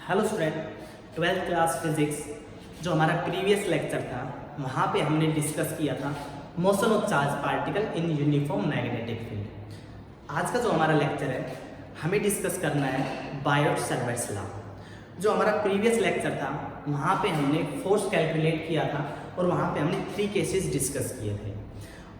Hello student, 12th class physics जो हमारा previous lecture था वहाँ पे हमने डिस्कस किया था motion of charge particle in uniform magnetic field. आज का जो हमारा लेक्चर है हमें डिस्कस करना है बायोट-सावर्ट्स लॉ। जो हमारा प्रीवियस लेक्चर था वहाँ पे हमने फोर्स कैलकुलेट किया था और वहाँ पे हमने 3 केसेस डिस्कस किए थे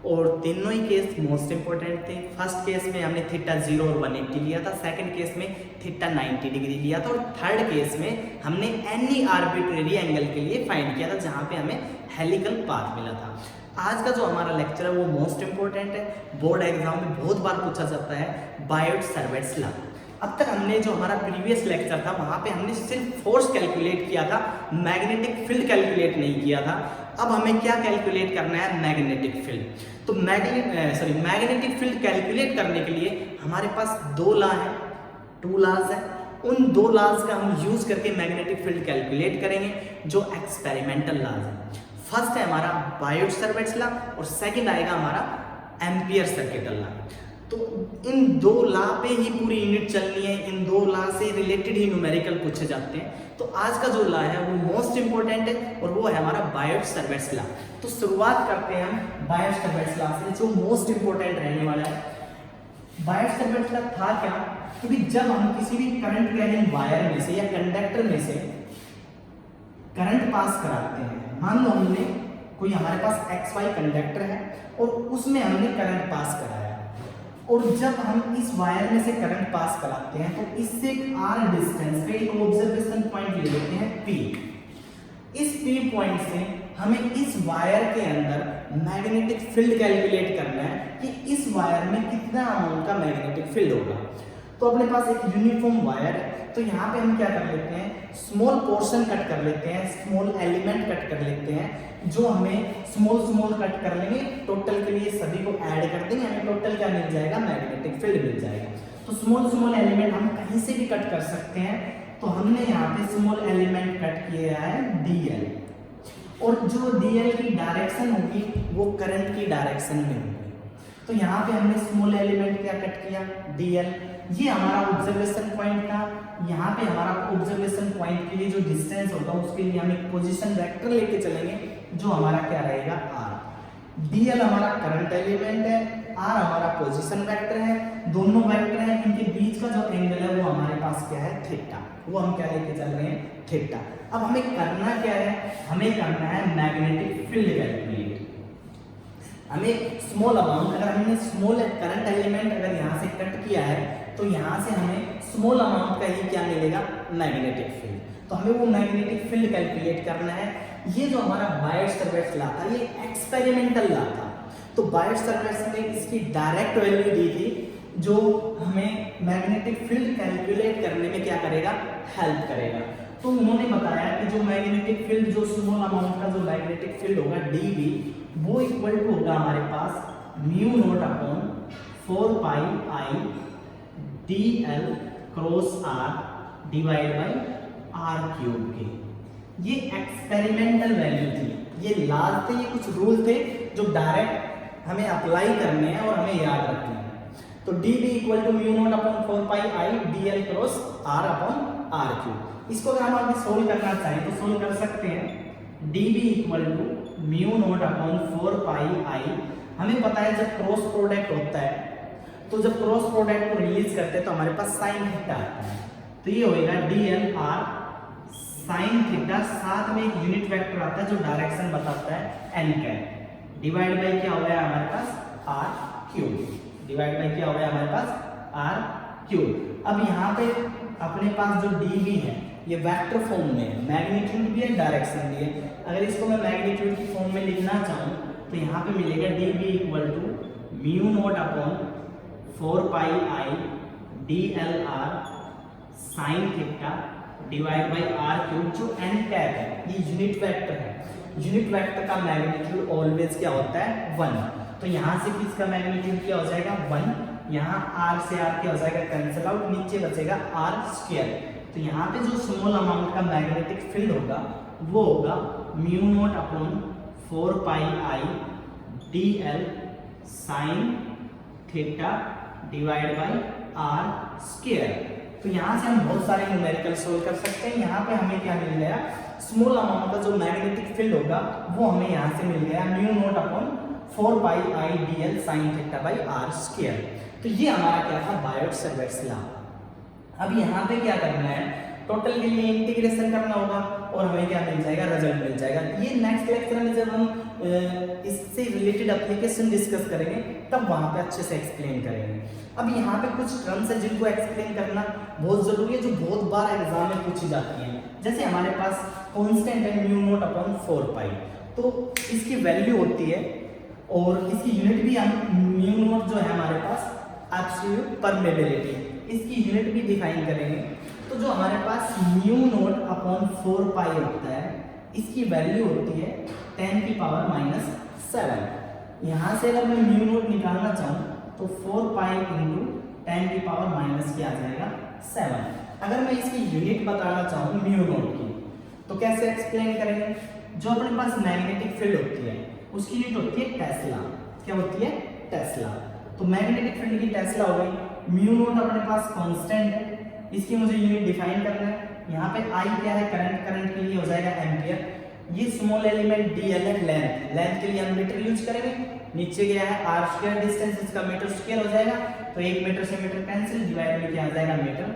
और तीनों ही केस मोस्ट इंपॉर्टेंट थे। फर्स्ट केस में हमने थीटा 0 और 180 लिया था, सेकंड केस में थीटा 90 डिग्री लिया था और थर्ड केस में हमने एनी आर्बिट्रेरी एंगल के लिए फाइंड किया था जहाँ पे हमें हेलिकल पाथ मिला था। आज का जो हमारा लेक्चर है वो मोस्ट इंपॉर्टेंट है, बोर्ड एग्जाम में बहुत बार पूछा जाता है बायोट-सावर्ट्स लॉ। अब तक हमने जो हमारा प्रीवियस लेक्चर था वहाँ पे हमने सिर्फ फोर्स कैलकुलेट किया था, मैग्नेटिक फील्ड कैलकुलेट नहीं किया था। अब हमें क्या कैलकुलेट करना है? Magnetic field. तो मैग्नेटिक फील्ड कैलकुलेट करने के लिए हमारे पास 2 लॉ है, 2 लॉज है। उन 2 लॉज का हम यूज करके मैग्नेटिक फील्ड कैलकुलेट करेंगे जो एक्सपेरिमेंटल लॉज है। फर्स्ट है हमारा बायोट-सावर्ट्स लॉ और सेकंड आएगा हमारा एम्पियर सर्किटल लॉ। तो इन 2 लॉ पे ही पूरी यूनिट चलनी है, इन 2 लॉ से रिलेटेड ही न्यूमेरिकल पूछे जाते हैं। तो आज का जो लॉ है वो मोस्ट इंपॉर्टेंट है और वो है हमारा बायोट-सावर्ट्स लॉ। तो शुरुआत करते हैं हम बायोट-सावर्ट्स लॉ से जो मोस्ट इंपॉर्टेंट रहने वाला है। बायोट-सावर्ट्स लॉ था क्या? क्योंकि जब हम किसी भी करंट कैरिंग वायर में से या कंडक्टर में से करंट पास कराते हैं, मान लो हमने कोई हमारे पास XY कंडक्टर है और उसमें हमने करंट पास कराया और जब हम इस वायर में से करंट पास कराते हैं तो इससे एक r डिस्टेंस पे एक ऑब्जर्वेशन पॉइंट ले लेते हैं P। इस P पॉइंट से हमें इस वायर के अंदर मैग्नेटिक फील्ड कैलकुलेट करना है कि इस वायर में कितना अमाउंट का मैग्नेटिक फील्ड होगा। तो अपने पास एक यूनिफॉर्म वायर है तो यहाँ पे हम क्या कर लेते हैं, स्मॉल पोर्शन कट कर लेते हैं, स्मॉल एलिमेंट कट कर लेते हैं जो हमें स्मॉल कट कर लेंगे, टोटल के लिए सभी को ऐड कर देंगे, हमें टोटल क्या मिल जाएगा? मैग्नेटिक फील्ड मिल जाएगा। तो स्मॉल एलिमेंट हम कहीं से भी कट कर सकते हैं। तो हमने यहाँ पे स्मॉल एलिमेंट कट किया है DL और जो DL की डायरेक्शन होगी वो करंट की डायरेक्शन में होगी। तो यहाँ पे हमने स्मॉल एलिमेंट क्या कट किया? DL। ये हमारा ऑब्जर्वेशन पॉइंट था। यहाँ पे हमारा ऑब्जर्वेशन पॉइंट के लिए जो डिस्टेंस होगा उसके लिए हम एक पोजीशन वेक्टर लेके चलेंगे जो हमारा क्या रहेगा? R। DL हमारा करंट एलिमेंट है, R हमारा पोजीशन वेक्टर है, दोनों वेक्टर हैं, इनके बीच का जो एंगल है वो हमारे पास क्या है? थीटा। वो हम क्या लेके चल रहे हैं? थीटा। अब हमें करना क्या है? हमें करना है मैग्नेटिक फील्ड कैलकुलेट। हमें स्मॉल अमाउंट, अगर हमने स्मॉल करंट एलिमेंट अगर यहाँ से कट किया है तो यहाँ से हमें स्मॉल अमाउंट का ही क्या मिलेगा? Magnetic field. तो हमें वो मैग्नेटिक फील्ड कैलकुलेट करना है। ये जो हमारा बायोट-सावर्ट्स लॉ था ये एक्सपेरिमेंटल लॉ था। तो बायोट-सावर्ट्स ने इसकी डायरेक्ट वैल्यू दी थी जो हमें मैग्नेटिक फील्ड कैलकुलेट करने में क्या करेगा? हेल्प करेगा। तो उन्होंने बताया कि जो मैग्नेटिक फील्ड, जो स्मॉल अमाउंट का जो मैग्नेटिक फील्ड होगा dV, वो इक्वल टू होगा हमारे पास mu not upon 4 pi I dl cross r divide by r cube के। ये एक्सपेरिमेंटल वैल्यू थी, ये लॉज थे, ये कुछ रूल थे जो डायरेक्ट हमें अप्लाई करने हैं और हमें याद रखने हैं। तो dV equal to mu not upon 4 pi I dl cross r upon r cube. इसको अगर हम आगे सोल्व करना चाहें तो सोल्व कर सकते हैं। dV equal to mu not upon 4 pi I, हमें पता है जब क्रॉस प्रोडक्ट होता है तो जब क्रॉस प्रोडक्ट को रिलीज करते हैं तो हमारे पास साइन थीटा आता है। तो ये होएगा dl r साइन थीटा, साथ में एक यूनिट वेक्टर आता है जो डायरेक्शन बताता है n कैप, डिवाइड बाय क्या हो गया हमारे पास? r cube. डिवाइड बाय क्या हो गया हमारे पास? r cube. अब यहाँ पे अपने पास जो dv है ये वेक्टर फॉर्म में है, मैग्नीट्यूड भी है, डायरेक्शन भी है। अगर इसको मैं मैग्नीट्यूड की फॉर्म में लिखना चाहूँ तो यहाँ पे मिलेगा dv equal to mu not upon 4 pi I dl r sine theta divide by r cube, जो n कैप है ये यूनिट वेक्टर है। यूनिट वेक्टर का मैग्नीट्यूड ऑलवेज क्या होता है? 1। तो यहाँ से किसका मैग्नीट्यूड क्या हो जाएगा? 1। यहाँ r से r क्या हो जाएगा? कैंसिल आउट, नीचे बचेगा r स्क्वायर। तो यहाँ पे जो स्मॉल अमाउंट का मैग्नेटिक फील्ड होगा वो होगा mu naught upon 4 pi I dl sign theta divide by r square. तो यहाँ से हम बहुत सारे न्यूमेरिकल सोल्व कर सकते हैं। यहाँ पे हमें क्या मिल गया, स्मॉल अमाउंट का जो मैग्नेटिक फील्ड होगा वो हमें यहाँ से मिल गया mu not upon 4 pi I D L sine theta by R square. तो ये हमारा क्या था, बायोट-सावर्ट्स लॉ। अब यहाँ पे क्या करना है, टोटल के लिए इंटीग्रेशन करना होगा और हमें क्या मिल जाएगा, रिजल्ट मिल जाएगा। ये नेक्स्ट लेक्चर में जब हम इससे रिलेटेड एप्लीकेशन डिस्कस करेंगे तब वहाँ पे अच्छे से एक्सप्लेन करेंगे। अब यहाँ पे कुछ टर्म्स है जिनको एक्सप्लेन करना बहुत जरूरी है, जो बहुत बार एग्जाम में पूछी जाती है। जैसे हमारे पास कांस्टेंट है म्यू नॉट अपॉन 4 पाई, तो इसकी वैल्यू होती है और इसकी यूनिट भी हम म्यू नॉट जो है हमारे पास एब्सोल्यूट परमेबिलिटी, इसकी यूनिट भी डिफाइन करेंगे। तो जो हमारे पास म्यू नॉट अपॉन 4 पाई होता है, इसकी वैल्यू होती है 10 की पावर माइनस 7। यहाँ से अगर मैं म्यू नॉट निकालना चाहूँ तो 4 पाई इंटू 10 की पावर माइनस क्या आ जाएगा, 7। अगर मैं इसकी यूनिट बताना चाहूँ म्यू नॉट की, तो कैसे एक्सप्लेन करेंगे। जो अपने पास मैग्नेटिक फील्ड होती है उसकी यूनिट होती है टेस्ला। क्या होती है, टेस्ला। तो मैग्नेटिक फील्ड की टेस्ला हो गई। म्यू नॉट अपने पास कांस्टेंट है, इसकी मुझे यूनिट डिफाइन करना है। यहाँ पे आई क्या है, करंट, करंट के लिए हो जाएगा एम्पियर। ये स्मॉल एलिमेंट डी एल है, लेंथ, लेंथ के लिए हम मीटर यूज करेंगे। नीचे गया है आर स्क्वायर डिस्टेंस, इसका मीटर स्क्वायर हो जाएगा, तो 1 मीटर से मीटर कैंसिल, डिवाइड में क्या आ जाएगा मीटर।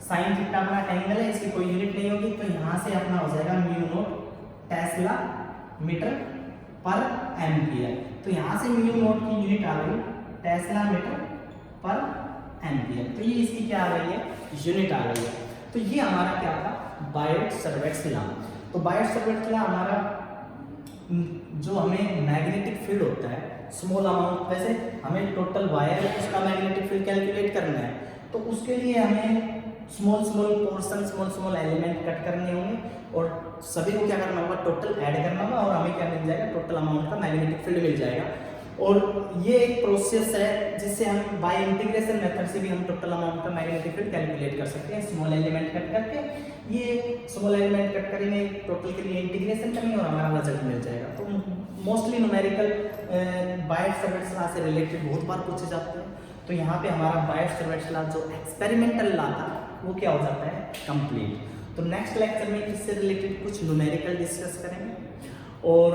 साइन थीटा अपना एंगल है, इसकी कोई यूनिट नहीं होगी, तो यहाँ से अपना हो जाएगा म्यू नॉट टेस्ला मीटर पर एम्पियर। तो यहाँ से म्यू नॉट की यूनिट आ गई टेस्ला मीटर पर एम्पियर। तो ये इसकी क्या आ गई है, यूनिट आ गई है। तो ये हमारा क्या था, बायोट-सावर्ट्स लॉ। तो बायोट-सावर्ट्स लॉ हमारा जो हमें मैग्नेटिक फील्ड होता है स्मॉल अमाउंट, वैसे हमें टोटल वायर उसका मैग्नेटिक फील्ड कैलकुलेट करना है, तो उसके लिए हमें small small portion, small small element cut करने होंगे और सभी को क्या करना होगा, टोटल ऐड करना होगा और हमें क्या मिल जाएगा, टोटल अमाउंट का मैग्नेटिक फील्ड मिल जाएगा। और ये एक प्रोसेस है जिससे हम बाय इंटीग्रेशन मेथड से भी हम टोटल अमाउंट का मैग्नेटिक फील्ड कैलकुलेट कर सकते हैं, स्मॉल एलिमेंट कट करके। ये स्मॉल एलिमेंट कट करेंगे, टोटल के लिए इंटीग्रेशन करेंगे और हमारा रिजल्ट मिल जाएगा। तो मोस्टली न्यूमेरिकल बायोट-सावर्ट्स लॉ से रिलेटेड बहुत बार पूछे जाते हैं। तो यहाँ पे हमारा बायोट-सावर्ट्स लॉ जो एक्सपेरिमेंटल लॉ था वो क्या हो जाता है, कंप्लीट। तो नेक्स्ट लेक्चर में इससे रिलेटेड कुछ न्यूमेरिकल डिस्कस करेंगे और